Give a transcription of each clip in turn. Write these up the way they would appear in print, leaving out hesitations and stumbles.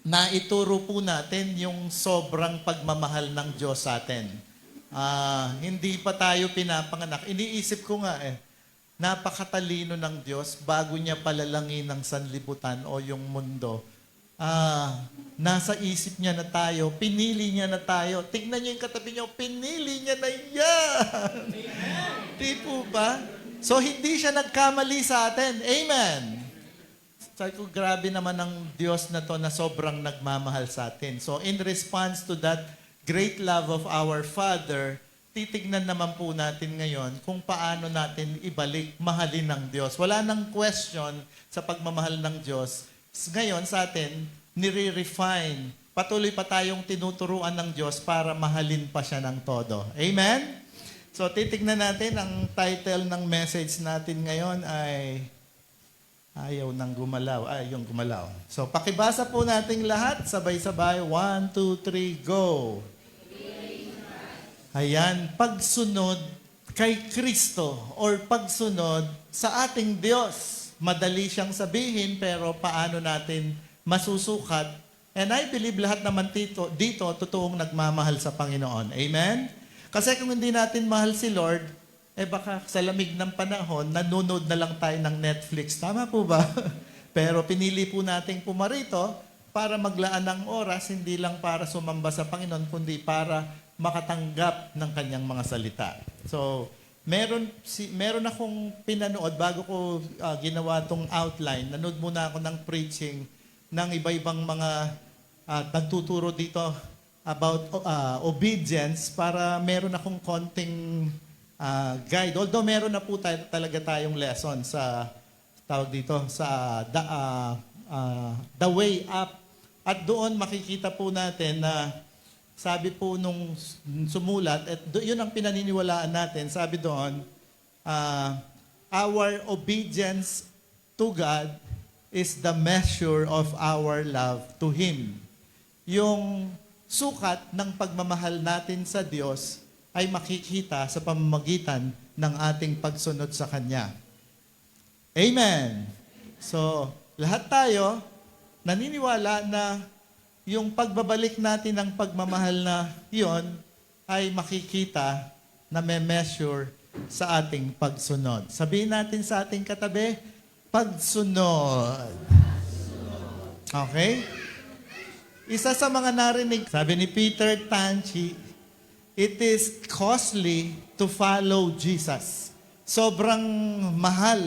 na ituro po natin yung sobrang pagmamahal ng Diyos sa atin. Hindi pa tayo pinapanganak. Iniisip ko nga napakatalino ng Diyos bago niya palalangin ng sanlibutan o yung mundo. Nasa isip niya na tayo, pinili niya na tayo. Tignan niyo yung katabi niyo, pinili niya na yan. Di po ba? So, hindi siya nagkamali sa atin. Amen. Sabi ko, grabe naman ang Diyos na to na sobrang nagmamahal sa atin. So, in response to that great love of our Father, titignan naman po natin ngayon kung paano natin ibalik mahalin ng Diyos. Wala nang question sa pagmamahal ng Diyos. Ngayon sa atin, nire-refine. Patuloy pa tayong tinuturuan ng Diyos para mahalin pa siya ng todo. Amen? So, titignan natin, ang title ng message natin ngayon ay ayaw nang gumalaw. Yung gumalaw. So, pakibasa po nating lahat. Sabay-sabay. 1, 2, 3, go! Ayan, pagsunod kay Kristo or pagsunod sa ating Diyos. Madali siyang sabihin, pero paano natin masusukat? And I believe lahat naman dito totoong nagmamahal sa Panginoon. Amen? Kasi kung hindi natin mahal si Lord, baka sa lamig ng panahon, nanonood na lang tayo ng Netflix. Tama po ba? Pero pinili po nating pumarito para maglaan ng oras, hindi lang para sumamba sa Panginoon, kundi para makatanggap ng kanyang mga salita. So, meron akong pinanood bago ko ginawa tong outline. Nanood muna ako ng preaching ng iba-ibang mga nagtuturo dito about obedience para meron akong konting guide. Although meron na po talaga tayong lesson sa tawag dito sa the way up. At doon makikita po natin na sabi po nung sumulat, at yun ang pinaniniwalaan natin, sabi doon, our obedience to God is the measure of our love to Him. Yung sukat ng pagmamahal natin sa Diyos ay makikita sa pamamagitan ng ating pagsunod sa Kanya. Amen! So, lahat tayo naniniwala na yung pagbabalik natin ng pagmamahal na yon ay makikita na may measure sa ating pagsunod. Sabihin natin sa ating katabi, pagsunod. Okay? Isa sa mga narinig, sabi ni Peter Tanchi, it is costly to follow Jesus. Sobrang mahal,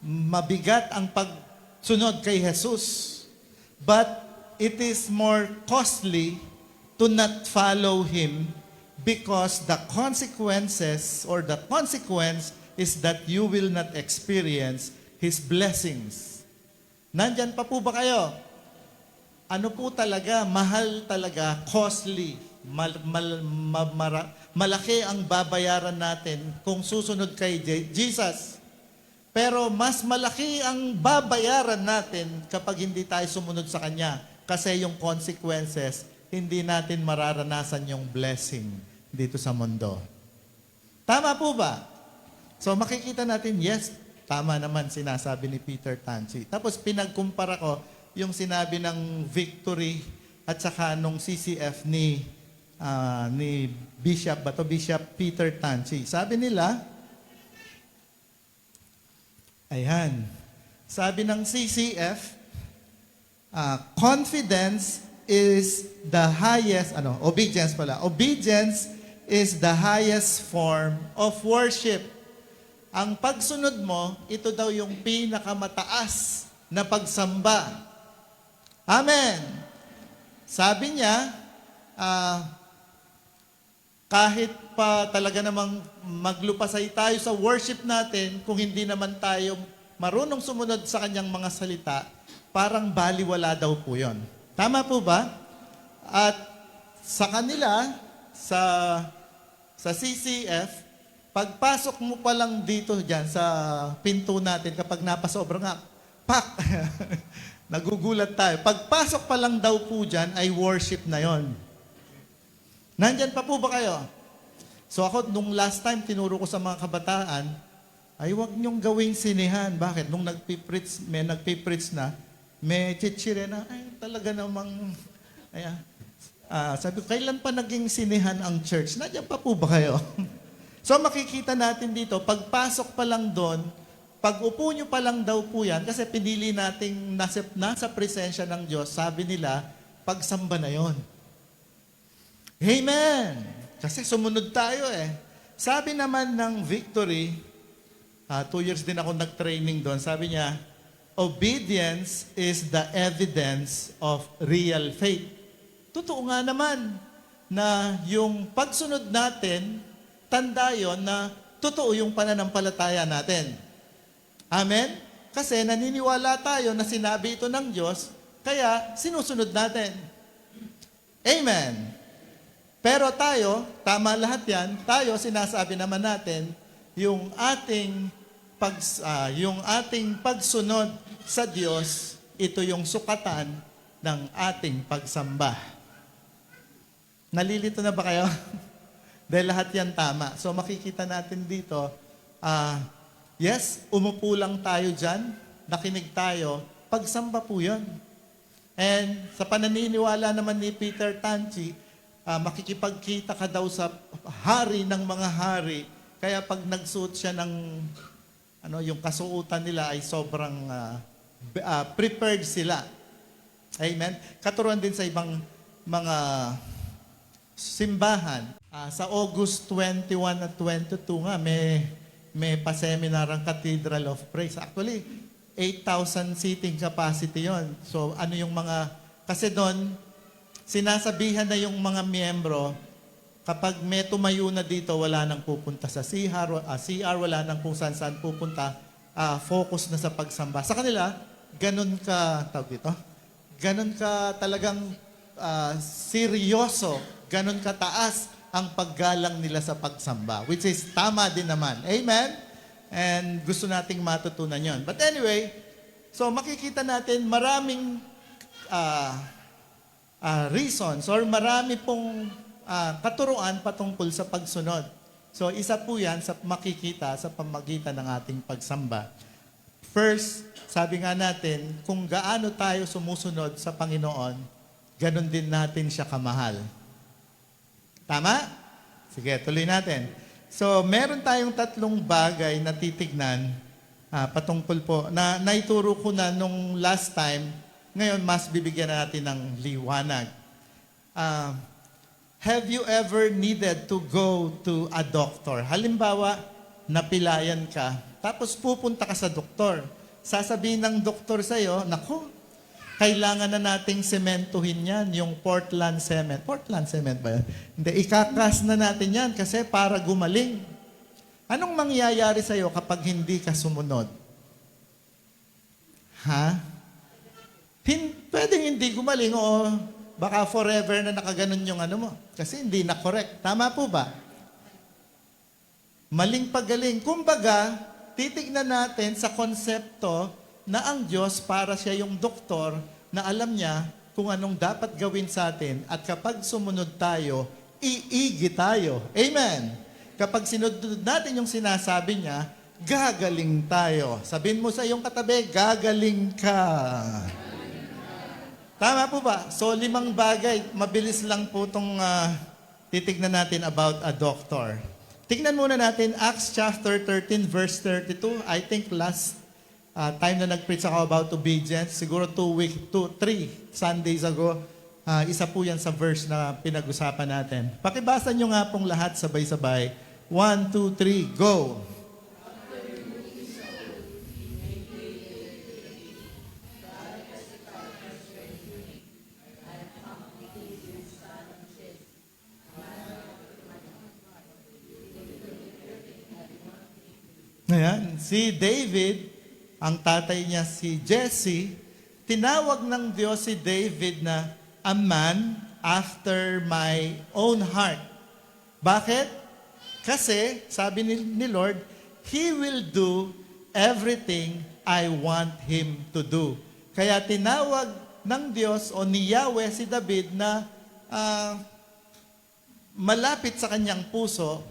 mabigat ang pagsunod kay Jesus. But it is more costly to not follow Him because the consequences or the consequence is that you will not experience His blessings. Nandyan pa po ba kayo? Ano po talaga? Mahal talaga, costly. Malaki ang babayaran natin kung susunod kay Jesus. Pero mas malaki ang babayaran natin kapag hindi tayo sumunod sa Kanya. Kasi yung consequences, hindi natin mararanasan yung blessing dito sa mundo. Tama po ba? So makikita natin, yes, tama naman sinasabi ni Peter Tanchi. Tapos pinagkumpara ko yung sinabi ng Victory at saka nung CCF ni Bishop Peter Tanchi. Sabi nila, ayan, sabi ng CCF, confidence is the highest, obedience pala. Obedience is the highest form of worship. Ang pagsunod mo, ito daw yung pinakamataas na pagsamba. Amen. Sabi niya, kahit pa talaga namang maglupasay tayo sa worship natin, kung hindi naman tayo marunong sumunod sa kanyang mga salita, parang baliwala daw po yun. Tama po ba? At sa kanila, sa CCF, pagpasok mo pa lang dito dyan sa pinto natin, kapag napasobra nga, pak! Nagugulat tayo. Pagpasok pa lang daw po dyan, ay worship na yon. Nandyan pa po ba kayo? So ako, nung last time, tinuro ko sa mga kabataan, ay huwag niyong gawing sinehan. Bakit? Nung may nagpipreach na, may chichire na, ay, talaga namang, ay, sabi ko, kailan pa naging sinihan ang church? Nandiyan pa po ba kayo? So makikita natin dito, pagpasok pa lang doon, pag upo nyo pa lang daw po yan, kasi pinili nating nasa presensya ng Diyos, sabi nila, pagsamba na yon. Amen! Kasi sumunod tayo eh. Sabi naman ng Victory, 2 years din ako nag-training doon, sabi niya, obedience is the evidence of real faith. Totoo nga naman na yung pagsunod natin, tanda yon na totoo yung pananampalataya natin. Amen? Kasi naniniwala tayo na sinabi ito ng Diyos, kaya sinusunod natin. Amen? Pero tayo, tama lahat yan, tayo sinasabi naman natin, yung ating pagsunod sa Diyos, ito yung sukatan ng ating pagsamba. Nalilito na ba kayo? Dahil lahat yan tama. So makikita natin dito, yes, umupo lang tayo dyan, nakinig tayo, pagsamba po yun. And sa pananiniwala naman ni Peter Tanchi, makikipagkita ka daw sa hari ng mga hari, kaya pag nagsuot siya ng, yung kasuotan nila ay sobrang prepared sila. Amen? Katuruan din sa ibang mga simbahan. Sa August 21 at 22 nga, may pa-seminar ang Cathedral of Praise. Actually, 8,000 seating capacity yon. So, kasi doon, sinasabihan na yung mga miyembro, kapag may tumayo na dito, wala nang pupunta sa CR, wala nang kung saan pupunta, focus na sa pagsamba. Sa kanila, ganun ka, ganun ka talagang seryoso, ganun ka taas ang paggalang nila sa pagsamba, which is tama din naman. Amen? And gusto nating matutunan yon. But anyway, so makikita natin maraming reasons or marami pong katuruan patungkol sa pagsunod. So isa po yan sa makikita sa pamagitan ng ating pagsamba. First, sabi nga natin, kung gaano tayo sumusunod sa Panginoon, ganun din natin siya kamahal. Tama? Sige, tuloy natin. So, meron tayong 3 bagay na titignan patungkol po. Naituro ko na nung last time, ngayon mas bibigyan natin ng liwanag. Have you ever needed to go to a doctor? Halimbawa, napilayan ka, tapos pupunta ka sa doktor. Sasabihin ng doktor sa'yo, naku, kailangan na nating sementuhin yan, yung Portland cement. Portland cement ba yan? Hindi, ikakas na natin yan kasi para gumaling. Anong mangyayari sa'yo kapag hindi ka sumunod? Pwedeng hindi gumaling o baka forever na nakaganon yung mo. Kasi hindi na correct. Tama po ba? Maling pagaling. Kumbaga, titignan natin sa konsepto na ang Diyos para siya yung doktor na alam niya kung anong dapat gawin sa atin at kapag sumunod tayo, iigi tayo. Amen! Kapag sinunod natin yung sinasabi niya, gagaling tayo. Sabihin mo sa iyong katabi, gagaling ka. Tama po ba? So 5 bagay, mabilis lang po itong titignan natin about a doctor. Tignan muna natin Acts chapter 13 verse 32. I think last time na nag-preach ako about obedience, siguro 3 Sundays ago, isa po yan sa verse na pinag-usapan natin. Pakibasa nyo nga pong lahat sabay-sabay. 1, 2, 3, go! Ayan, si David, ang tatay niya si Jesse, tinawag ng Diyos si David na a man after my own heart. Bakit? Kasi, sabi ni Lord, He will do everything I want Him to do. Kaya tinawag ng Diyos o ni Yahweh si David na malapit sa kanyang puso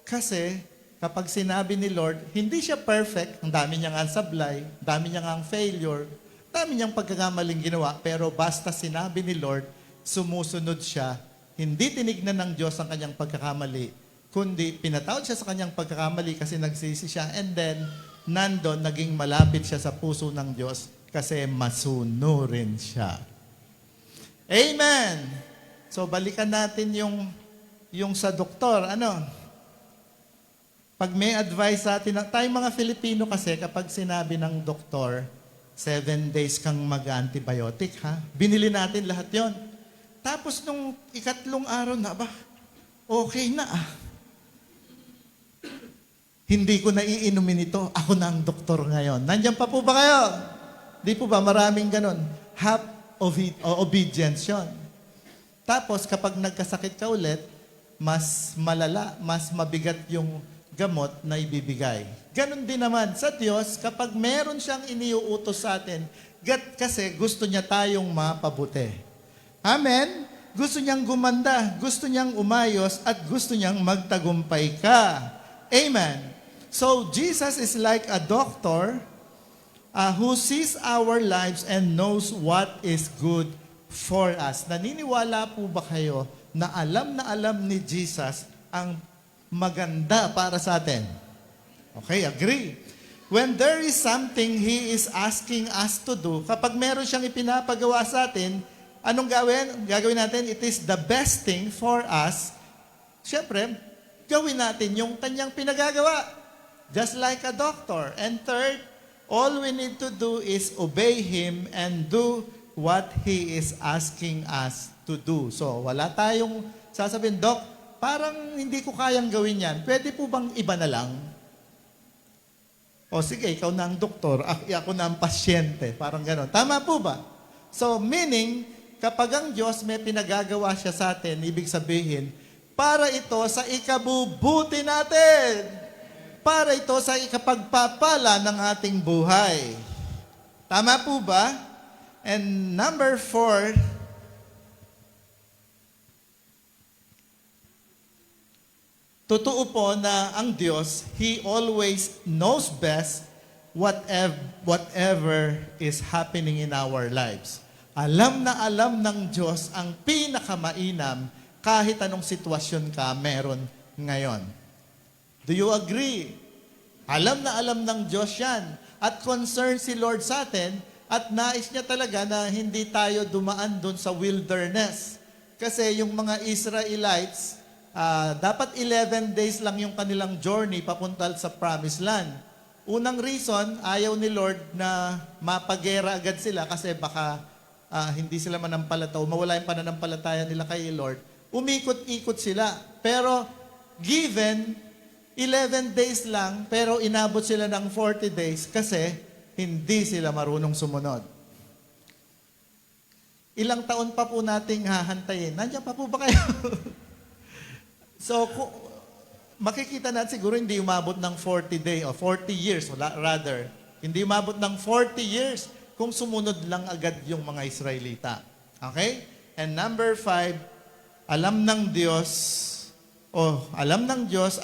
kasi kapag sinabi ni Lord, hindi siya perfect, ang dami niyang sablay, ang dami niyang failure, dami niyang pagkakamaling ginawa, pero basta sinabi ni Lord, sumusunod siya. Hindi tinignan ng Diyos ang kanyang pagkakamali, kundi pinatawad siya sa kanyang pagkakamali kasi nagsisi siya. And then, nandun, naging malapit siya sa puso ng Diyos kasi masunurin siya. Amen! So, balikan natin yung sa doktor. Ano? Pag may advice sa atin, tayong mga Filipino kasi, kapag sinabi ng doktor, 7 days kang mag-antibiotic, ha? Binili natin lahat yon. Tapos nung ikatlong araw na, okay na Hindi ko na iinumin ito. Ako na ang doktor ngayon. Nandiyan pa po ba kayo? Di po ba? Maraming ganon. Half of obedience yun. Tapos kapag nagkasakit ka ulit, mas malala, mas mabigat yung gamot na ibibigay. Ganon din naman sa Diyos, kapag meron siyang iniuutos sa atin, kasi gusto niya tayong mapabuti. Amen? Gusto niyang gumanda, gusto niyang umayos, at gusto niyang magtagumpay ka. Amen? So, Jesus is like a doctor who sees our lives and knows what is good for us. Naniniwala po ba kayo na alam ni Jesus ang maganda para sa atin? Okay, agree. When there is something He is asking us to do, kapag meron siyang ipinapagawa sa atin, anong gawin? Gagawin natin, it is the best thing for us. Siyempre, gawin natin yung kanyang pinagagawa. Just like a doctor. And third, all we need to do is obey Him and do what He is asking us to do. So, wala tayong sasabihin, Doc, parang hindi ko kayang gawin yan. Pwede po bang iba na lang? O sige, ikaw na ang doktor, ako na ang pasyente. Parang gano'n. Tama po ba? So, meaning, kapag ang Diyos may pinagagawa siya sa atin, ibig sabihin, para ito sa ikabubuti natin. Para ito sa ikapagpapala ng ating buhay. Tama po ba? And number 4, totoo po na ang Diyos, He always knows best whatever is happening in our lives. Alam na alam ng Diyos ang pinakamainam kahit anong sitwasyon ka meron ngayon. Do you agree? Alam na alam ng Diyos yan. At concerned si Lord sa atin at nais niya talaga na hindi tayo dumaan doon sa wilderness. Kasi yung mga Israelites, dapat 11 days lang yung kanilang journey papunta sa Promised Land. Unang reason, ayaw ni Lord na mapagera agad sila kasi baka hindi sila manampalataya, mawala yung pananampalataya nila kay Lord. Umikot-ikot sila. Pero given 11 days lang, pero inabot sila ng 40 days kasi hindi sila marunong sumunod. Ilang taon pa po nating hahantayin? Nandiyan pa po ba kayo? So, makikita natin siguro hindi umabot ng 40 days o 40 years, rather. Hindi umabot ng 40 years kung sumunod lang agad yung mga Israelita. Okay? And number 5, alam ng Diyos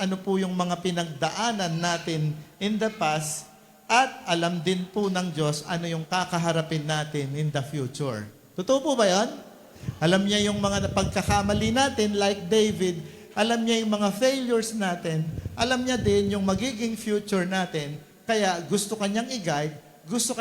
ano po yung mga pinagdaanan natin in the past at alam din po ng Diyos ano yung kakaharapin natin in the future. Totoo po ba yan? Alam niya yung mga pagkakamali natin like David, alam niya yung mga failures natin, alam niya din yung magiging future natin, kaya gusto kanyang i-guide, gusto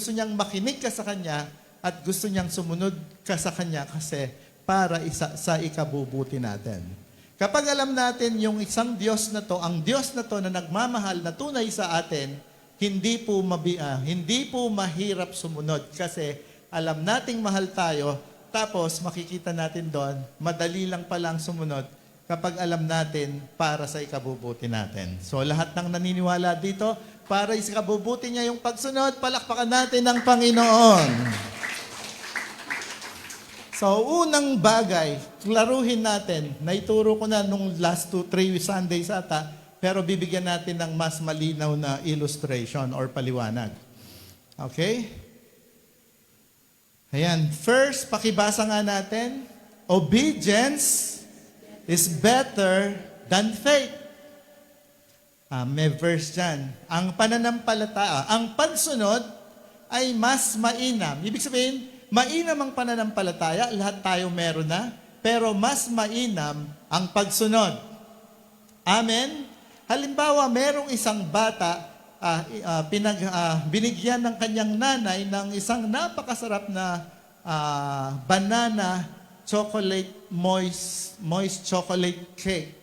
niyang makinig ka sa kanya at gusto niyang sumunod ka sa kanya kasi para sa ikabubuti natin. Kapag alam natin yung isang Diyos na to, ang Diyos na to na nagmamahal na tunay sa atin, hindi po mahirap sumunod kasi alam nating mahal tayo, tapos makikita natin doon, madali lang palang sumunod kapag alam natin para sa ikabubuti natin. So lahat ng naniniwala dito, para sa ikabubuti niya yung pagsunod, palakpakan natin ang Panginoon. So, unang bagay, klaruhin natin, naituro ko na nung last 2-3 Sundays ata, pero bibigyan natin ng mas malinaw na illustration or paliwanag. Okay? Ayan. First, pakibasa nga natin, obedience is better than faith. May verse dyan. Ang pananampalataya, ang pagsunod ay mas mainam. Ibig sabihin, mainam ang pananampalataya, lahat tayo meron na, pero mas mainam ang pagsunod. Amen? Halimbawa, merong isang bata, binigyan ng kanyang nanay ng isang napakasarap na banana chocolate moist chocolate cake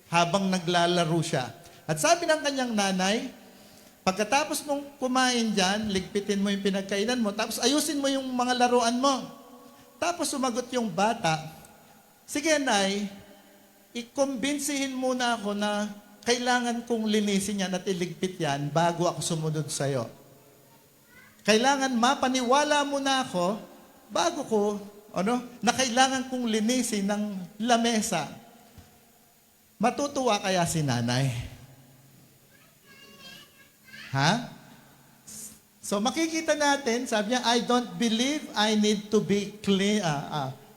habang naglalaro siya. At sabi ng kanyang nanay, pagkatapos mong kumain dyan, ligpitin mo yung pinagkainan mo, tapos ayusin mo yung mga laruan mo. Tapos sumagot yung bata, sige nay, ikumbinsihin muna ako na kailangan kong linisin yan at iligpit yan bago ako sumunod sa'yo. Kailangan mapaniwala muna ako bago ko, na kailangan kong linisin ng lamesa. Matutuwa kaya si nanay? Ha? So makikita natin, sabi niya, I don't believe I need to be clean.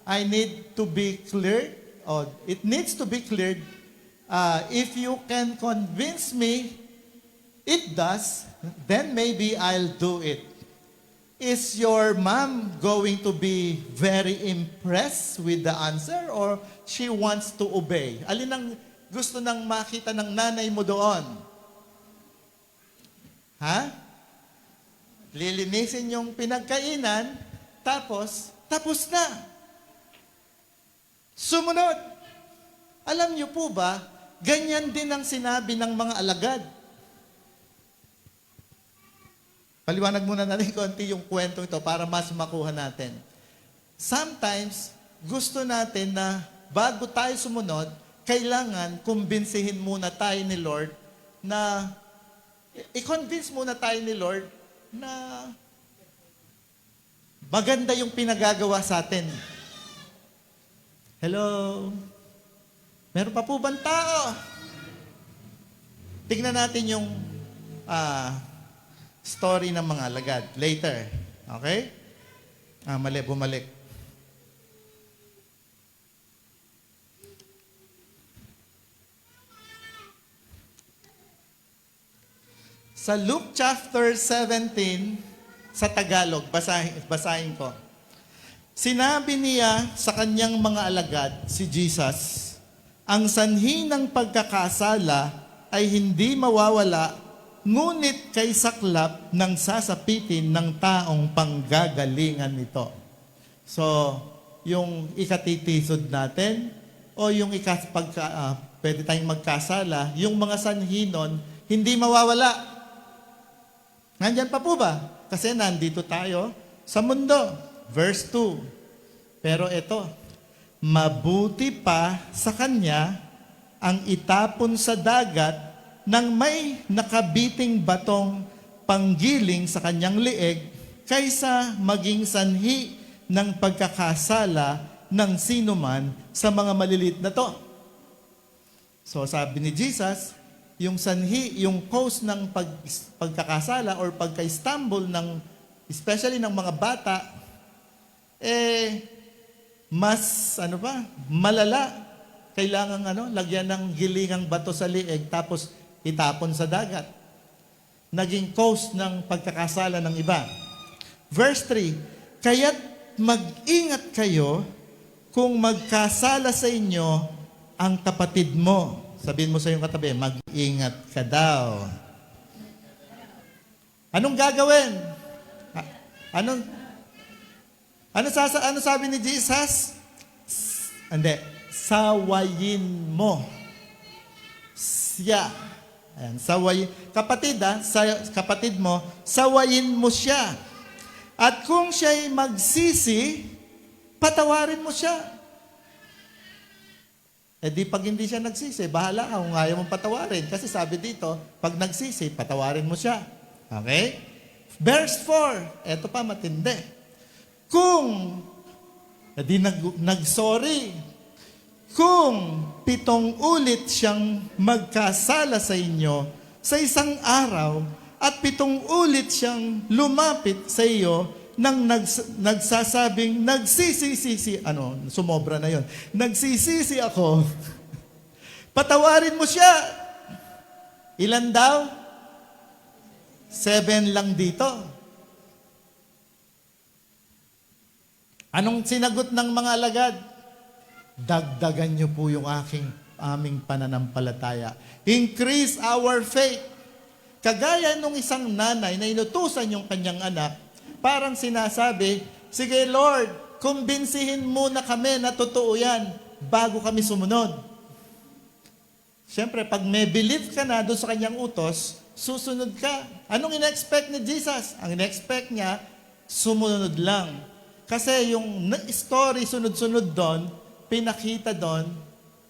I need to be cleared. Or it needs to be cleared. If you can convince me it does, then maybe I'll do it. Is your mom going to be very impressed with the answer or she wants to obey? Alin ang gusto nang makita ng nanay mo doon? Ha? Lilinisin yung pinagkainan, tapos na. Sumunod. Alam niyo po ba, ganyan din ang sinabi ng mga alagad. Paliwanag muna natin konti yung kwento ito para mas makuha natin. Sometimes, gusto natin na bago tayo sumunod, kailangan kumbinsihin muna tayo ni Lord na, i-convince muna tayo ni Lord na maganda yung pinagagawa sa atin. Hello? Meron pa po bang tao? Tignan natin yung story ng mga alagad. Later. Okay? Bumalik. Sa Luke chapter 17, sa Tagalog, basahin ko. Sinabi niya sa kanyang mga alagad, si Jesus, ang sanhi ng pagkakasala ay hindi mawawala, ngunit kay saklap ng sasapitin ng taong panggagalingan nito. So, yung ikatitisod natin, o yung pwede tayong magkasala, yung mga sanhi nun, hindi mawawala. Nandyan pa po ba? Kasi nandito tayo sa mundo. Verse 2. Pero ito, mabuti pa sa kanya ang itapon sa dagat nang may nakabiting batong panggiling sa kanyang lieg kaysa maging sanhi ng pagkakasala ng sinuman sa mga malilit na to. So sabi ni Jesus, yung sanhi, yung cause ng pagkakasala or pagka-stumble ng, especially ng mga bata, mas, malala. Kailangan, lagyan ng gilingang bato sa lieg, tapos itapon sa dagat. Naging cause ng pagkakasala ng iba. Verse 3, kaya't mag-ingat kayo kung magkasala sa inyo ang kapatid mo. Sabihin mo sa iyong katabi, mag-ingat ka daw. Anong gagawin? Ano sabi ni Jesus? Hindi, sawayin mo siya. Ayan, kapatid mo, sawayin mo siya. At kung siya'y magsisi, patawarin mo siya. Di pag hindi siya nagsisi, bahala ka kung ayaw mong patawarin. Kasi sabi dito, pag nagsisi, patawarin mo siya. Okay? Verse 4, eto pa matindi. Kung, nagsorry, kung 7 ulit siyang magkasala sa inyo sa isang araw at 7 ulit siyang lumapit sa iyo nang nagsasabing, sumobra na yon. Nagsisisi ako. Patawarin mo siya. Ilan daw? 7 lang dito. Anong sinagot ng mga alagad? Dagdagan niyo po yung aming pananampalataya. Increase our faith. Kagaya nung isang nanay na inutusan yung kanyang anak, parang sinasabi, sige Lord, kumbinsihin muna kami na totoo yan bago kami sumunod. Siyempre, pag may belief ka na doon sa kanyang utos, susunod ka. Anong ina-expect ni Jesus? Ang ina-expect niya, sumunod lang. Kasi yung story sunod-sunod doon, pinakita doon,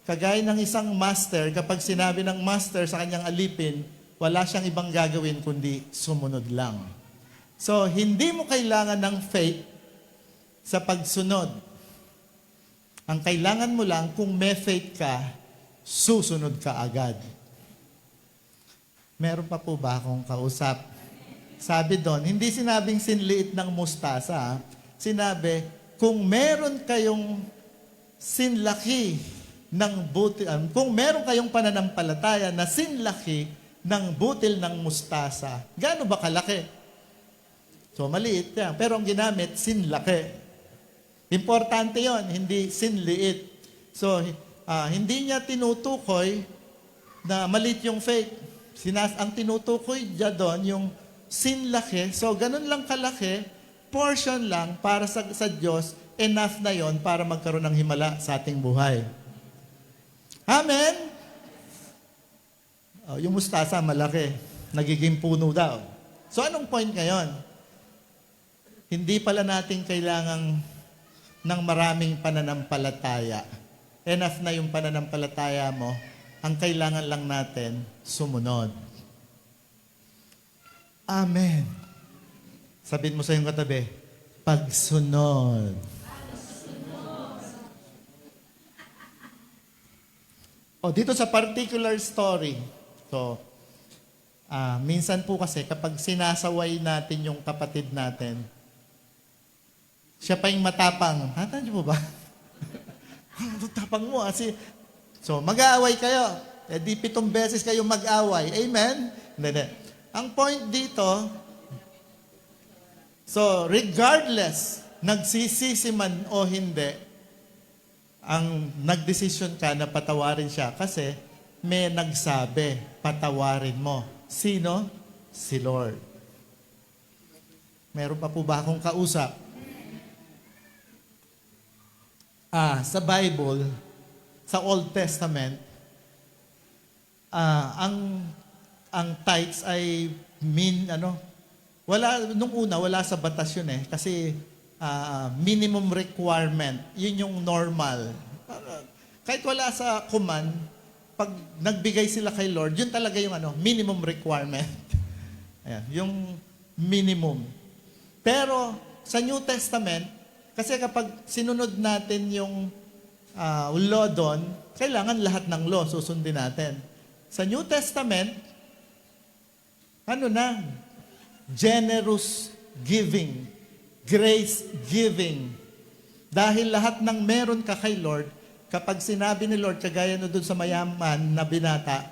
kagaya ng isang master, kapag sinabi ng master sa kanyang alipin, wala siyang ibang gagawin kundi sumunod lang. So, hindi mo kailangan ng faith sa pagsunod. Ang kailangan mo lang, kung may faith ka, susunod ka agad. Meron pa po ba akong kausap? Sabi doon, hindi sinabing sinliit ng mustasa. Sinabi, kung meron kayong sinlaki ng butil, kung meron kayong pananampalataya na sinlaki ng butil ng mustasa, gaano ba kalaki? So, maliit yan. Pero ang ginamit, sinlaki. Importante yon, hindi sinliit. So, hindi niya tinutukoy na maliit yung faith. Ang tinutukoy niya doon, yung sinlaki. So, ganun lang kalaki, portion lang para sa Diyos, enough na yon para magkaroon ng himala sa ating buhay. Amen? Yung mustasa, malaki. Nagiging puno daw. So, anong point ngayon? Hindi pala natin kailangang ng maraming pananampalataya. Enough na yung pananampalataya mo. Ang kailangan lang natin, sumunod. Amen. Sabihin mo sa iyong katabi, pagsunod. Dito sa particular story, minsan po kasi kapag sinasaway natin yung kapatid natin, siya pa yung matapang. Tandaan niyo po ba? Tapang mo. So, mag-aaway kayo. Di 7 beses kayo mag-aaway. Amen? Hindi. Ang point dito, so, regardless, nagsisisi man o hindi, ang nagdesisyon ka na patawarin siya kasi may nagsabi, patawarin mo. Sino? Si Lord. Meron pa po ba akong kausap? Sa Bible, sa Old Testament, ang tithes ay nung una, wala sa batas yun kasi minimum requirement, yun yung normal. Kahit wala sa command, pag nagbigay sila kay Lord, yun talaga yung minimum requirement. Ayan, yung minimum. Pero sa New Testament, kasi kapag sinunod natin yung law doon, kailangan lahat ng law susundin natin. Sa New Testament, generous giving, grace giving. Dahil lahat ng meron ka kay Lord, kapag sinabi ni Lord, kagaya na doon sa mayaman na binata,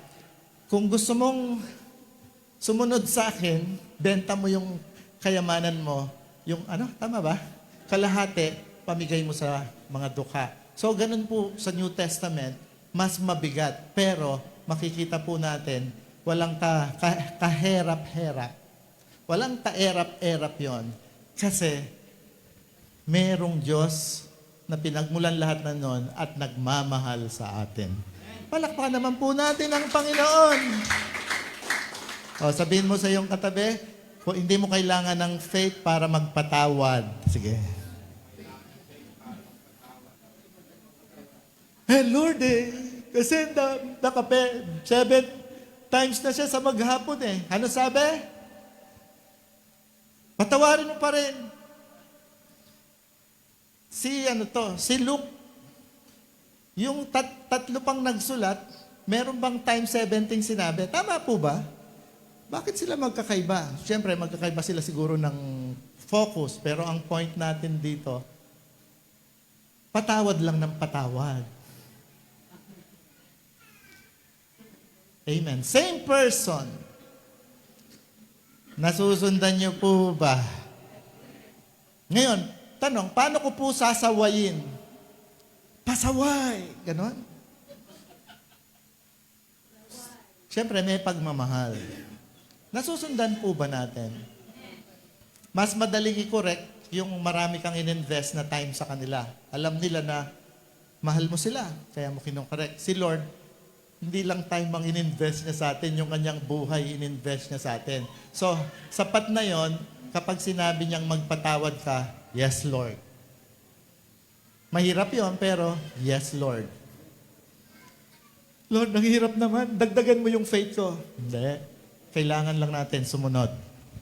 kung gusto mong sumunod sa akin, benta mo yung kayamanan mo, yung tama ba? Kalahati, pamigay mo sa mga dukha. So, ganun po sa New Testament, mas mabigat. Pero, makikita po natin, walang kaherap-herap. Walang kaerap-erap yon. Kasi, merong Diyos na pinagmulan lahat na nun at nagmamahal sa atin. Palakpakan naman po natin ang Panginoon. Sabihin mo sa iyong katabi, kung hindi mo kailangan ng faith para magpatawad. Sige. Lord kasi nakape 7 times na siya sa maghapon Ano sabi? Patawarin mo pa rin. Si Luke, yung tatlo pang nagsulat, meron bang time 17 sinabi? Tama po ba? Bakit sila magkakaiba? Siyempre, magkakaiba sila siguro ng focus, pero ang point natin dito, patawad lang ng patawad. Amen. Same person. Nasusundan niyo po ba? Ngayon, Tanong, paano ko po sasawayin? Pasaway. Ganon. Siyempre, may pagmamahal. Nasusundan po ba natin? Mas madaling i-correct yung marami kang in-invest na time sa kanila. Alam nila na mahal mo sila, kaya mo kinokorek. Si Lord, hindi lang time ang in-invest niya sa atin, yung kanyang buhay in-invest niya sa atin. So, sapat na yon kapag sinabi niyang magpatawad ka, yes, Lord. Mahirap yon pero yes, Lord. Lord, nanghirap naman. Dagdagan mo yung faith ko. Hindi. Kailangan lang natin sumunod.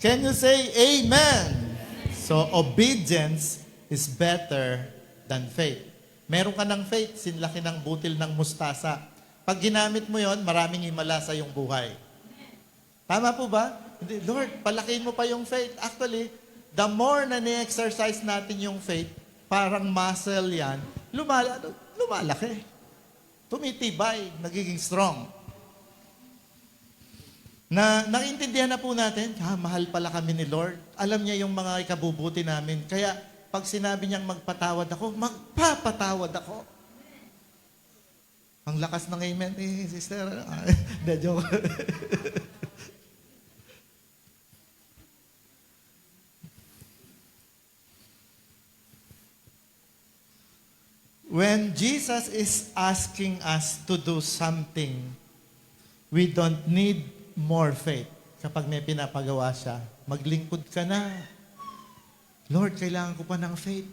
Can you say Amen? So, obedience is better than faith. Meron ka ng faith, sinlaki ng butil ng mustasa. Pag ginamit mo yon, maraming himala sa iyong buhay. Tama po ba? Lord, palakihin mo pa yung faith. Actually, the more na ni-exercise natin yung faith, parang muscle yan, lumalaki. Tumitibay, nagiging strong. Naintindihan na po natin, mahal pala kami ni Lord. Alam niya yung mga ikabubuti namin. Kaya, pag sinabi niyang magpatawad ako, magpapatawad ako. Ang lakas ng amen sister. Hindi, joke. When Jesus is asking us to do something, we don't need more faith. Kapag may pinapagawa siya, maglingkod ka na. Lord, kailangan ko pa ng faith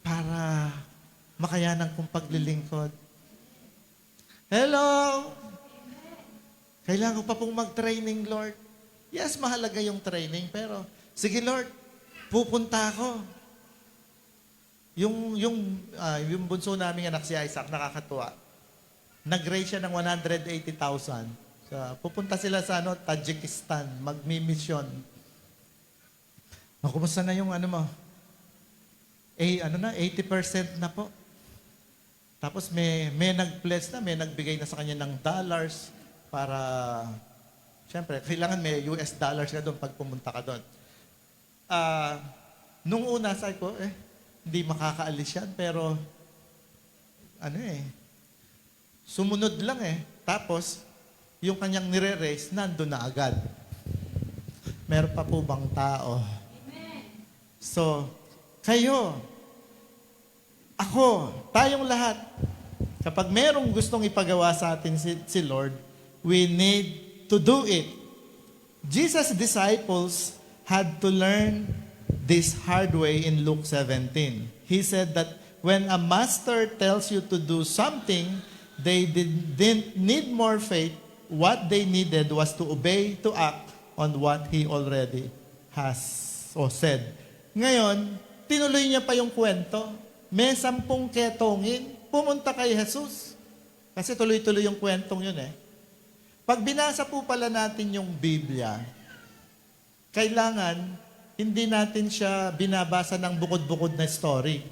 para makayanan kong paglilingkod. Hello? Kailangan ko pa pong mag-training, Lord. Yes, mahalaga yung training, pero sige, Lord, pupunta ako. Yung bunso naming anak si Isaac, nakakatuwa. Nag-raise siya ng 180,000. Pupunta sila sa Tajikistan, magmi-mission. Kumusta na yung mo? 80% na po. Tapos may nag-pledge na, may nagbigay na sa kanya ng dollars para, syempre, kailangan may US dollars ka doon pag pumunta ka doon. Nung una, sabi ko, hindi makakaalis yan, pero, sumunod lang Tapos, yung kanyang nire-raise, nandun na agad. Meron pa po bang tao? So, kayo, ako, tayong lahat, kapag merong gustong ipagawa sa atin si Lord, we need to do it. Jesus' disciples had to learn this hard way in Luke 17. He said that when a master tells you to do something, they didn't need more faith. What they needed was to obey, to act on what he already has or said. Ngayon, tinuloy niya pa yung kwento. May 10 ketongin, pumunta kay Jesus. Kasi tuloy-tuloy yung kwentong yun Pag binasa po pala natin yung Biblia, kailangan hindi natin siya binabasa ng bukod-bukod na story.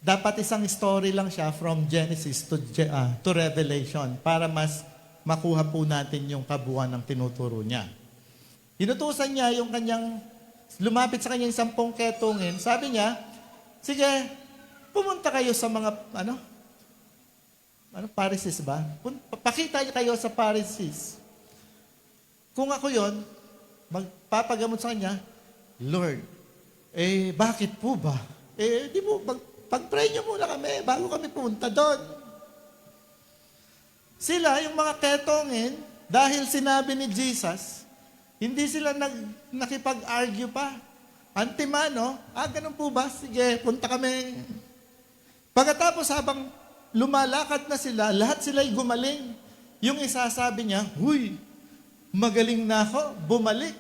Dapat isang story lang siya from Genesis to Revelation para mas makuha po natin yung kabuuan ng tinuturo niya. Inutusan niya yung kanyang, lumapit sa kanyang 10 ketongin, sabi niya, sige, pumunta kayo sa mga, Pharisees ba? Pakita kayo sa Pharisees. Kung ako yon, magpapagamot sa kanya, Lord, bakit po ba? Di mo, pag-pray niyo muna kami bago kami pumunta doon. Sila, yung mga ketongin, dahil sinabi ni Jesus, hindi sila nakipag-argue pa. Antimano, ganun po ba? Sige, punta kami. Pagkatapos habang lumalakad na sila, lahat sila'y gumaling. Yung isa sabi niya, huy, magaling na ako, bumalik.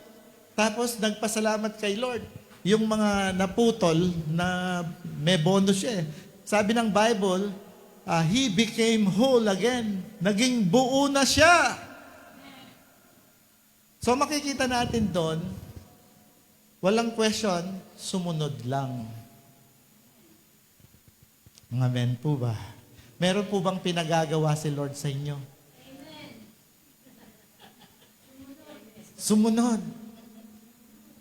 Tapos nagpasalamat kay Lord. Yung mga naputol na may bonus siya Sabi ng Bible, he became whole again. Naging buo na siya. So makikita natin doon, walang question, sumunod lang. Amen po ba? Meron po bang pinagagawa si Lord sa inyo? Sumunod.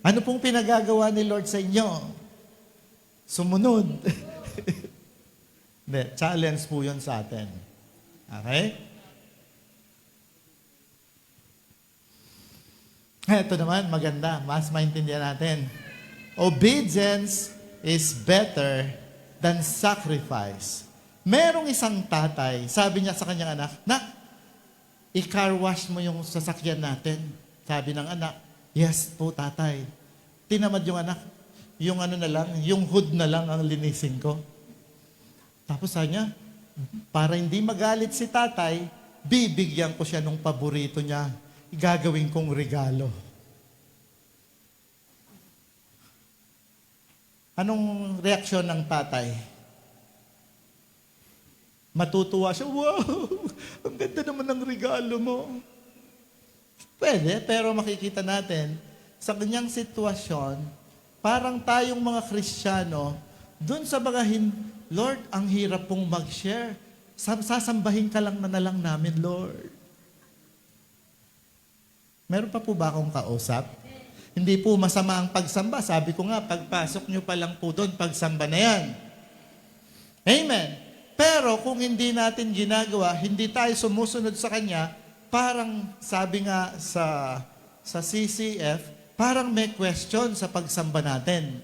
Ano pong pinagagawa ni Lord sa inyo? Sumunod. Hindi, challenge po yun sa atin. Okay? Ito naman, maganda. Mas maintindihan natin. Obedience is better than sacrifice. Merong isang tatay, sabi niya sa kanyang anak, "Nak, i-car wash mo yung sasakyan natin." Sabi ng anak, "Yes po, tatay." Tinamad yung anak, yung ano na lang, yung hood na lang ang linisin ko. Tapos sabi niya, para hindi magalit si tatay, bibigyan ko siya nung paborito niya. Gagawin kong regalo. Anong reaksyon ng tatay? Matutuwa siya, "Wow, ang ganda naman ng regalo mo." Pwede, pero makikita natin, sa kanyang sitwasyon, parang tayong mga Kristiyano, dun sa bagahin, "Lord, ang hirap pong mag-share. Sasambahin ka lang na lang namin, Lord." Meron pa po ba akong kausap? Hindi po masama ang pagsamba. Sabi ko nga, pagpasok nyo pa lang po doon, pagsamba na yan. Amen. Pero kung hindi natin ginagawa, hindi tayo sumusunod sa Kanya, parang sabi nga sa CCF, parang may question sa pagsamba natin.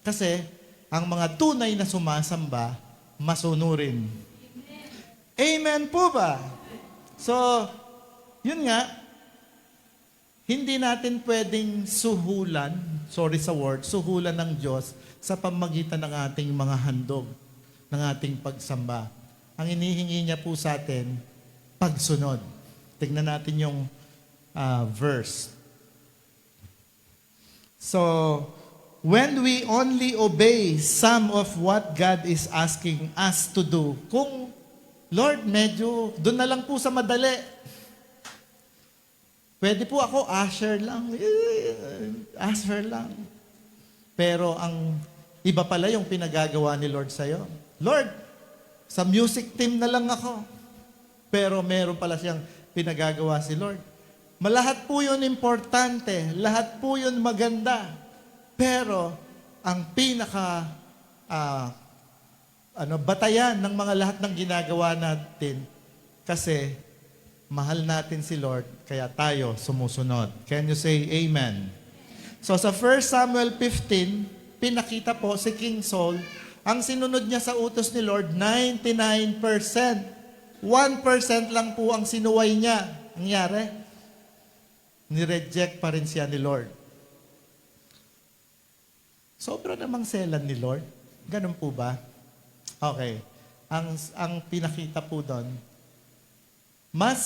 Kasi ang mga tunay na sumasamba, masunurin. Amen po ba? So, yun nga, hindi natin pwedeng suhulan ng Diyos sa pamagitan ng ating mga handog, ng ating pagsamba. Ang inihingi niya po sa atin, pagsunod. Tignan natin yung verse. So, when we only obey some of what God is asking us to do, kung, "Lord, medyo doon na lang po sa madali. Pwede po ako, usher lang. Usher lang." Pero ang iba pala yung pinagagawa ni Lord sa'yo. "Lord, sa music team na lang ako." Pero meron pala siyang pinagagawa si Lord. Lahat po yun importante. Lahat po yun maganda. Pero ang batayan ng mga lahat ng ginagawa natin, kasi mahal natin si Lord, kaya tayo sumusunod. Can you say amen? So sa 1 Samuel 15, pinakita po si King Saul, ang sinunod niya sa utos ni Lord, 99%. 1% lang po ang sinuway niya. Nangyari? Nireject pa rin siya ni Lord. Sobra namang selan ni Lord. Ganun po ba? Okay. Ang pinakita po doon, mas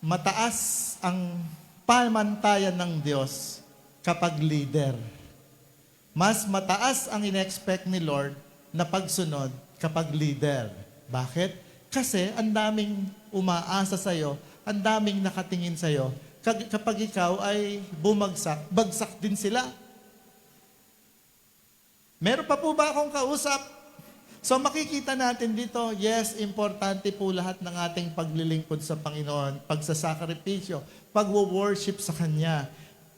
mataas ang pamantayan ng Diyos kapag leader. Mas mataas ang in-expect ni Lord na pagsunod kapag leader. Bakit? Kasi ang daming umaasa sa'yo, ang daming nakatingin sa'yo. Kapag ikaw ay bumagsak, bagsak din sila. Meron pa po ba akong kausap? So makikita natin dito, yes, importante po lahat ng ating paglilingkod sa Panginoon, pagsasakripisyo, pagwo-worship sa Kanya.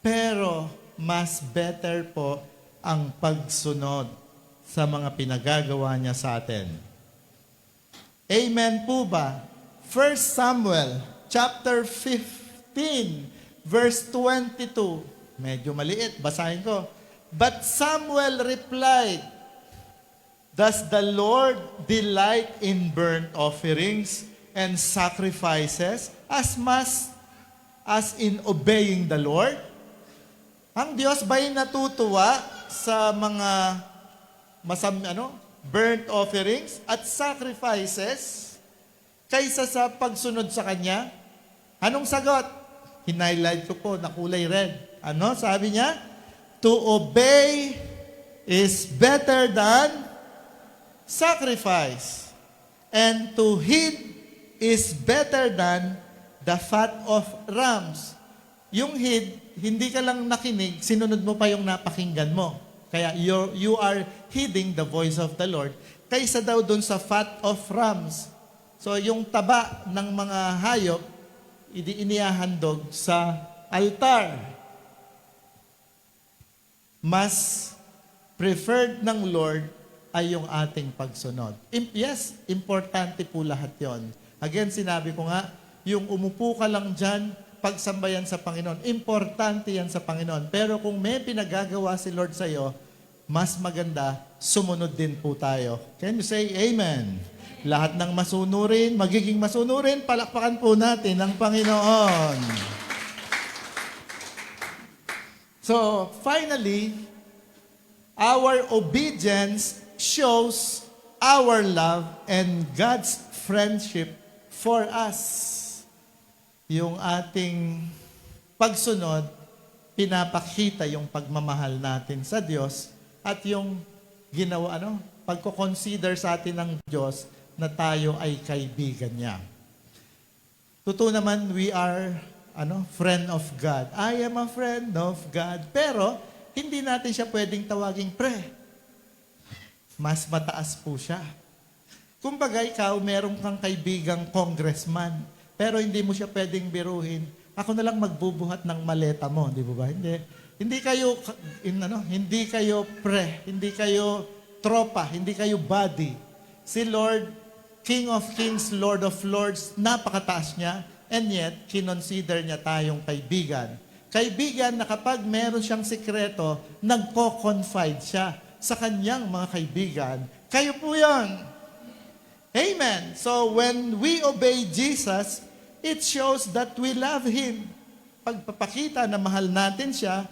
Pero mas better po ang pagsunod sa mga pinagagawa niya sa atin. Amen po ba? 1 Samuel chapter 15, verse 22. Medyo maliit, basahin ko. But Samuel replied, "Does the Lord delight in burnt offerings and sacrifices as much as in obeying the Lord?" Ang Diyos ba'y natutuwa sa mga burnt offerings at sacrifices kaysa sa pagsunod sa Kanya? Anong sagot? Hinighlight ko po na kulay red. Ano? Sabi niya, "To obey is better than sacrifice, and to heed is better than the fat of rams." Yung heed, hindi ka lang nakinig, sinunod mo pa yung napakinggan mo. Kaya you are heeding the voice of the Lord, kaysa daw dun sa fat of rams. So yung taba ng mga hayop, inihahandog sa altar. Mas preferred ng Lord ay yung ating pagsunod. Yes, importante po lahat yon. Again, sinabi ko nga, yung umupo ka lang dyan, pagsambayan sa Panginoon, importante yan sa Panginoon. Pero kung may pinagagawa si Lord sa iyo, mas maganda, sumunod din po tayo. Can you say Amen? Lahat ng masunurin, magiging masunurin, palakpakan po natin ang Panginoon. So, finally, our obedience shows our love and God's friendship for us. Yung ating pagsunod, pinapakita yung pagmamahal natin sa Diyos at yung ginawa, pagko-consider sa atin ng Diyos na tayo ay kaibigan niya. Totoo naman, we are friend of God. I am a friend of God. Pero, hindi natin siya pwedeng tawaging pre. Mas mataas po siya. Kumbaga, ikaw, meron kang kaibigang congressman, pero hindi mo siya pwedeng biruhin. Ako na lang magbubuhat ng maleta mo, di ba? Hindi. Hindi kayo pre, hindi kayo tropa, hindi kayo buddy. Si Lord, King of Kings, Lord of Lords, napakataas niya, and yet, kinonsider niya tayong kaibigan. Kaibigan na kapag meron siyang sikreto, nagko-confide siya sa kanyang mga kaibigan. Kayo po yan. Amen. So, when we obey Jesus, it shows that we love Him. Pagpapakita na mahal natin siya,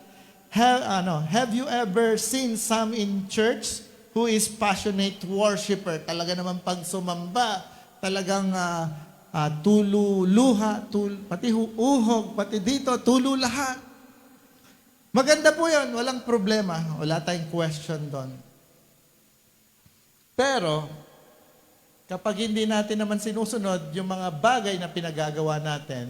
have you ever seen some in church who is passionate worshiper? Talaga naman pag sumamba, talagang pati uhog, pati dito, tulo lahat. Maganda po yun, walang problema. Wala tayong question doon. Pero, kapag hindi natin naman sinusunod yung mga bagay na pinagagawa natin,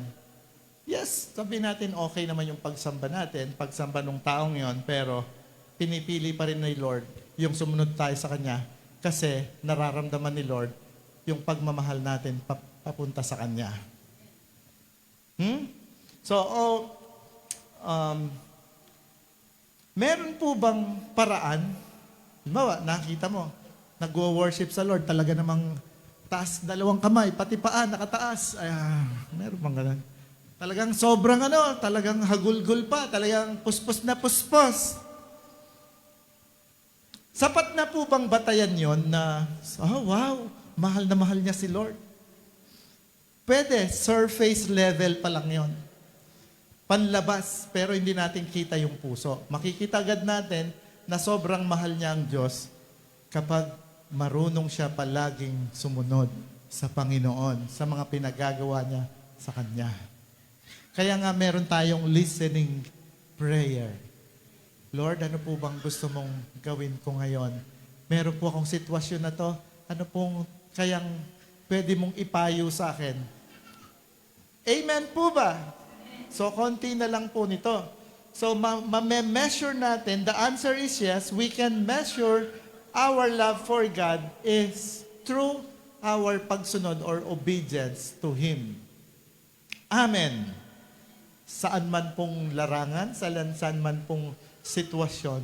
yes, sabihin natin okay naman yung pagsamba natin, pagsamba ng taong yon, pero pinipili pa rin ni Lord yung sumunod tayo sa Kanya kasi nararamdaman ni Lord yung pagmamahal natin papunta sa Kanya. So, meron po bang paraan? Halimbawa, nakita mo, nag-worship sa Lord, talaga namang taas, dalawang kamay, pati paa, nakataas. Meron bang ganun? Talagang sobrang talagang hagulgul pa, talagang puspos na puspos. Sapat na po bang batayan yon na, wow, mahal na mahal niya si Lord? Pwede, surface level pa lang yon. Panlabas, pero hindi natin kita yung puso. Makikita agad natin na sobrang mahal niya ang Diyos kapag marunong siya palaging sumunod sa Panginoon, sa mga pinagagawa niya sa Kanya. Kaya nga meron tayong listening prayer. Lord, ano po bang gusto mong gawin ko ngayon? Meron po akong sitwasyon na to. Ano pong kayang pwede mong ipayo sa akin? Amen po ba? So, konti na lang po nito. So, ma-measure natin, the answer is yes, we can measure our love for God is through our pagsunod or obedience to Him. Amen. Saan man pong larangan, saan man pong sitwasyon.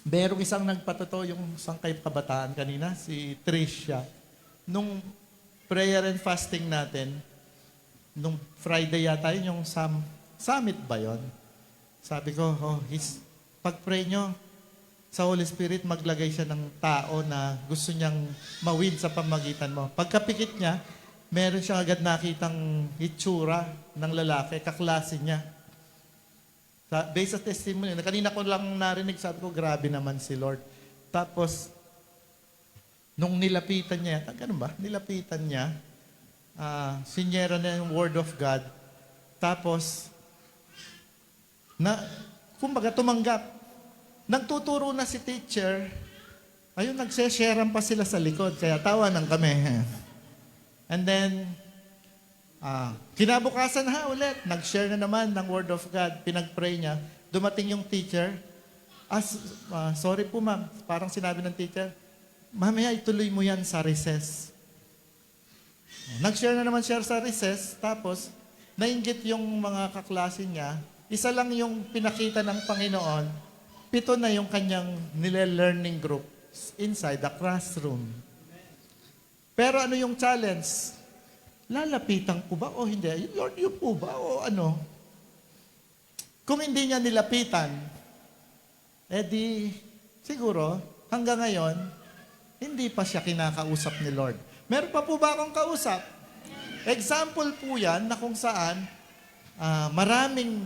Merong isang nagpatotoo, yung isang kabataan kanina, si Tricia. Nung prayer and fasting natin, nung Friday yata yun, yung summit ba yun? Sabi ko, pag-pray nyo, sa Holy Spirit, maglagay siya ng tao na gusto niyang mawin sa pamagitan mo. Pagkapikit niya, meron siyang agad nakitang itsura ng lalaki, kaklase niya. Based sa testimony, kanina ko lang narinig, sabi ko, grabe naman si Lord. Tapos, nung nilapitan niya, ganun ba? Nilapitan niya, sinyera na yung Word of God. Tapos, kumbaga tumanggap. Nagtuturo na si teacher, ayun, nagsesharean pa sila sa likod, kaya tawanan kami. And then, kinabukasan ulit, nag-share na naman ng Word of God, pinag-pray niya, dumating yung teacher, sorry po ma'am, parang sinabi ng teacher, mamaya ituloy mo yan sa recess. Nag-share na naman siya sa recess, tapos nainggit yung mga kaklase niya, isa lang yung pinakita ng Panginoon, 7 na yung kanyang nile-learning group inside the classroom. Pero ano yung challenge? Lalapitan ko ba o hindi? Lord, yun po ba o ano? Kung hindi niya nilapitan, siguro, hanggang ngayon, hindi pa siya kinakausap ni Lord. Meron pa po ba akong kausap? Example po yan na kung saan maraming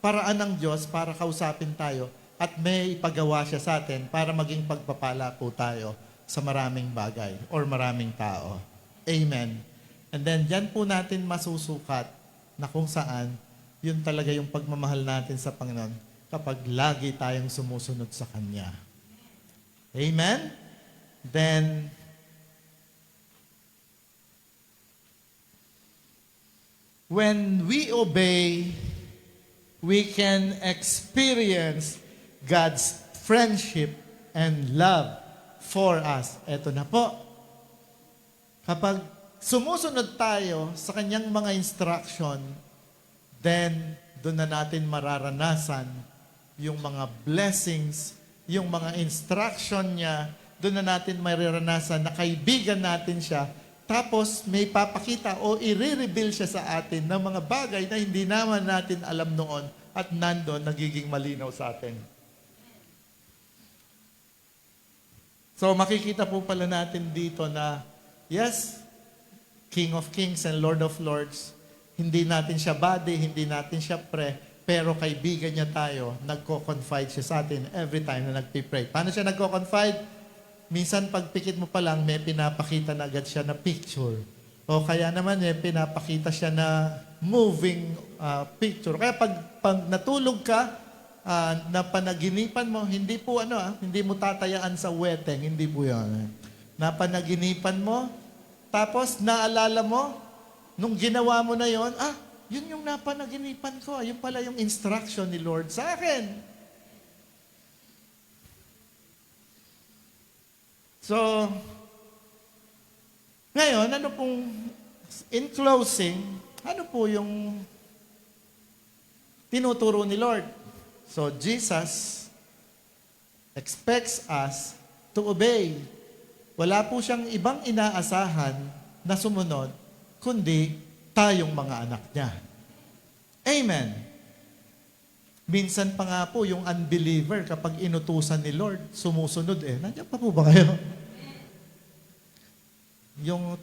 paraan ng Diyos para kausapin tayo at may ipagawa siya sa atin para maging pagpapala po tayo sa maraming bagay or maraming tao. Amen. And then, dyan po natin masusukat na kung saan yun talaga yung pagmamahal natin sa Panginoon kapag lagi tayong sumusunod sa Kanya. Amen? Then, when we obey, we can experience God's friendship and love for us. Eto na po. Kapag sumusunod tayo sa kanyang mga instruction, then doon na natin mararanasan yung mga blessings, yung mga instruction niya, doon na natin mararanasan na kaibigan natin siya, tapos may papakita o i-reveal siya sa atin ng mga bagay na hindi naman natin alam noon at nandun nagiging malinaw sa atin. So makikita po pala natin dito na, yes, King of Kings and Lord of Lords, hindi natin siya buddy, hindi natin siya pre, pero kaibigan niya tayo, nagko-confide siya sa atin every time na nagpipray. Paano siya nagko-confide? Minsan pagpikit mo pa lang, may pinapakita na agad siya na picture. O kaya naman pinapakita siya na moving picture. Kaya pag natulog ka, na panaginipan mo, hindi po hindi mo tatayaan sa weteng, hindi po yan. Na panaginipan mo, tapos naalala mo, nung ginawa mo na yon, yun yung napanaginipan ko, yun pala yung instruction ni Lord sa akin. So, ngayon, in closing, ano po yung tinuturo ni Lord? So, Jesus expects us to obey. Wala po siyang ibang inaasahan na sumunod, kundi tayong mga anak niya. Amen. Minsan pa nga po yung unbeliever, kapag inutusan ni Lord, sumusunod Nandiyan pa po ba kayo? Yung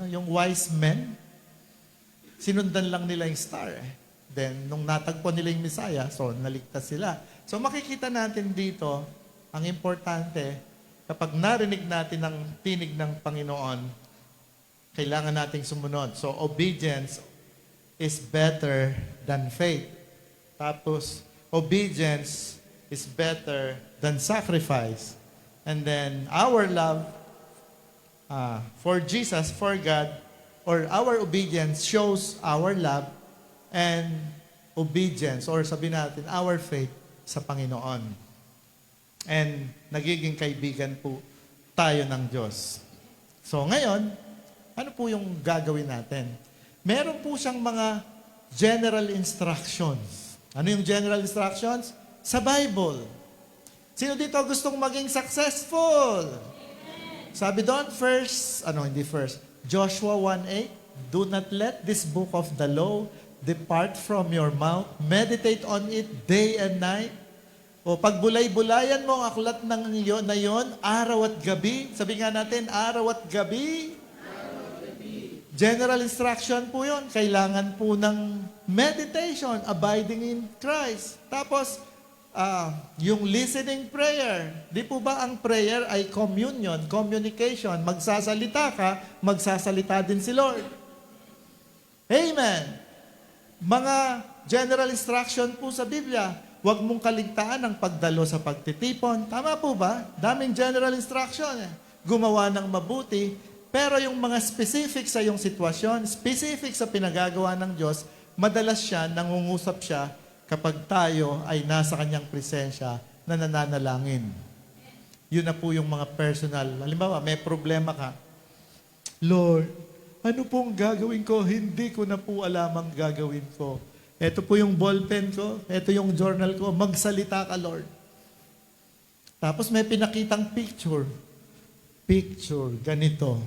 yung wise men, sinundan lang nila yung star Then, nung natagpo nila yung Messiah, so naligtas sila. So makikita natin dito, ang importante, kapag narinig natin ang tinig ng Panginoon, kailangan nating sumunod. So obedience is better than faith. Tapos, obedience is better than sacrifice. And then, our love for Jesus, for God, or our obedience shows our love and obedience, or sabihin natin, our faith sa Panginoon. And nagiging kaibigan po tayo ng Diyos. So ngayon, ano po yung gagawin natin? Meron po siyang mga general instructions. Ano yung general instructions? Sa Bible. Sino dito gustong maging successful? Sabi doon, Joshua 1:8, do not let this book of the law depart from your mouth. Meditate on it day and night. O pagbulay-bulayan mo ang aklat na yon, araw at gabi. Sabi nga natin, araw at gabi. General instruction po yon. Kailangan po ng meditation, abiding in Christ. Tapos, yung listening prayer. Di po ba ang prayer ay communion, communication? Magsasalita ka, magsasalita din si Lord. Amen. Mga general instruction po sa Biblia, huwag mong kaligtaan ang pagdalo sa pagtitipon. Tama po ba? Daming general instruction. Gumawa ng mabuti. Pero yung mga specific sa iyong sitwasyon, specific sa pinagagawa ng Diyos, madalas siya, nangungusap siya kapag tayo ay nasa kanyang presensya na nananalangin. Yun na po yung mga personal. Halimbawa, may problema ka. Lord, ano pong gagawin ko? Hindi ko na po alam ang gagawin ko. Ito po yung ballpen ko. Ito yung journal ko. Magsalita ka, Lord. Tapos may pinakitang picture. Picture, ganito.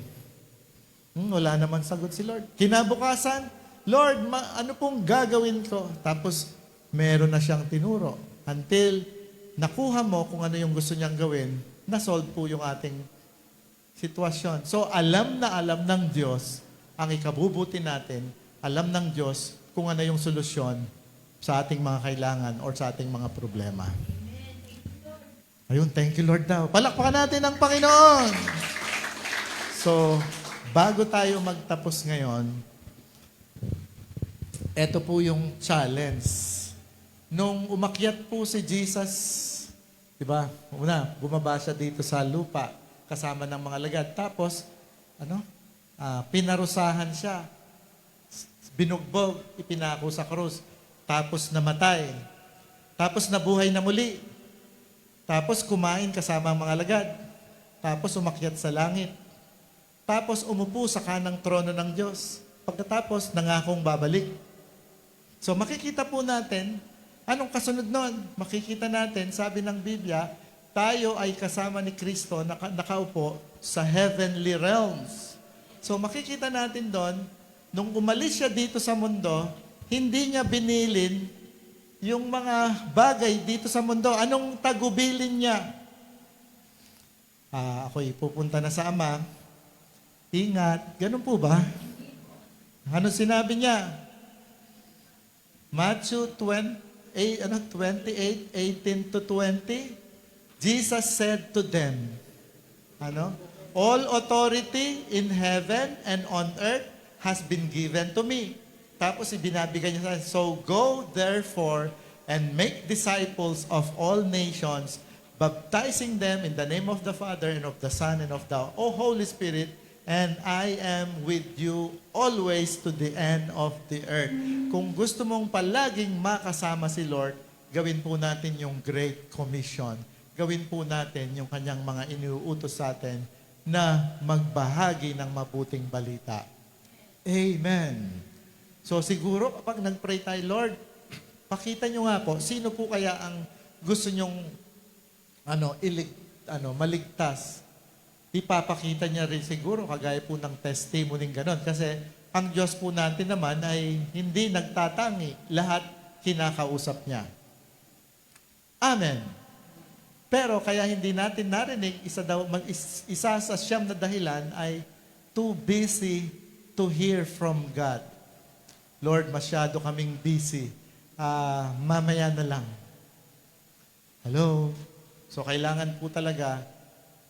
Wala naman sagot si Lord. Kinabukasan, Lord, ano pong gagawin ko? Tapos meron na siyang tinuro. Until nakuha mo kung ano yung gusto niyang gawin, na-solve po yung ating sitwasyon. So, alam na alam ng Diyos ang ikabubuti natin. Alam ng Diyos kung ano yung solusyon sa ating mga kailangan or sa ating mga problema. Ayun, thank you Lord daw. Palakpakan natin ang Panginoon. So, bago tayo magtapos ngayon, ito po yung challenge. Nung umakyat po si Jesus, di ba? Una, bumaba siya dito sa lupa kasama ng mga lagad. Tapos, pinarusahan siya. Binugbog, ipinako sa krus. Tapos namatay. Tapos nabuhay na muli. Tapos kumain kasama ang mga lagad. Tapos umakyat sa langit. Tapos umupo sa kanang trono ng Diyos. Pagkatapos, nangakong babalik. So makikita po natin, anong kasunod nun? Makikita natin, sabi ng Biblia, tayo ay kasama ni Kristo nakaupo sa heavenly realms. So makikita natin doon, nung umalis siya dito sa mundo, hindi niya binilin yung mga bagay dito sa mundo. Anong tagubilin niya? Ako'y pupunta na sa Ama. Ingat. Ganun po ba? Ano sinabi niya? Matthew 28:18 to 20. Jesus said to them, all authority in heaven and on earth has been given to me. Tapos ibinabigay niya sa so go therefore and make disciples of all nations, baptizing them in the name of the Father and of the Son and of the Holy Spirit, and I am with you always to the end of the earth. Kung gusto mong palaging makasama si Lord, gawin po natin yung Great Commission. Gawin po natin yung kanyang mga iniuutos sa atin na magbahagi ng mabuting balita. Amen. So siguro kapag nag-pray tayo, Lord, pakita nyo nga po, sino po kaya ang gusto nyong maligtas? Ipapakita niya rin siguro, kagaya po ng testimony ganon. Kasi ang Diyos po natin naman ay hindi nagtatangi. Lahat kinakausap niya. Amen. Pero kaya hindi natin narinig, isa sa siyam na dahilan ay too busy to hear from God. Lord, masyado kaming busy. Mamaya na lang. Hello? So, kailangan po talaga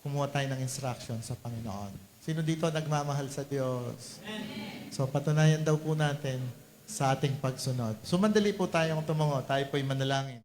kumuha tayo ng instruction sa Panginoon. Sino dito nagmamahal sa Diyos? Amen. So, patunayan daw po natin sa ating pagsunod. Sumandali po tayong tumungo. Tayo po'y manalangin.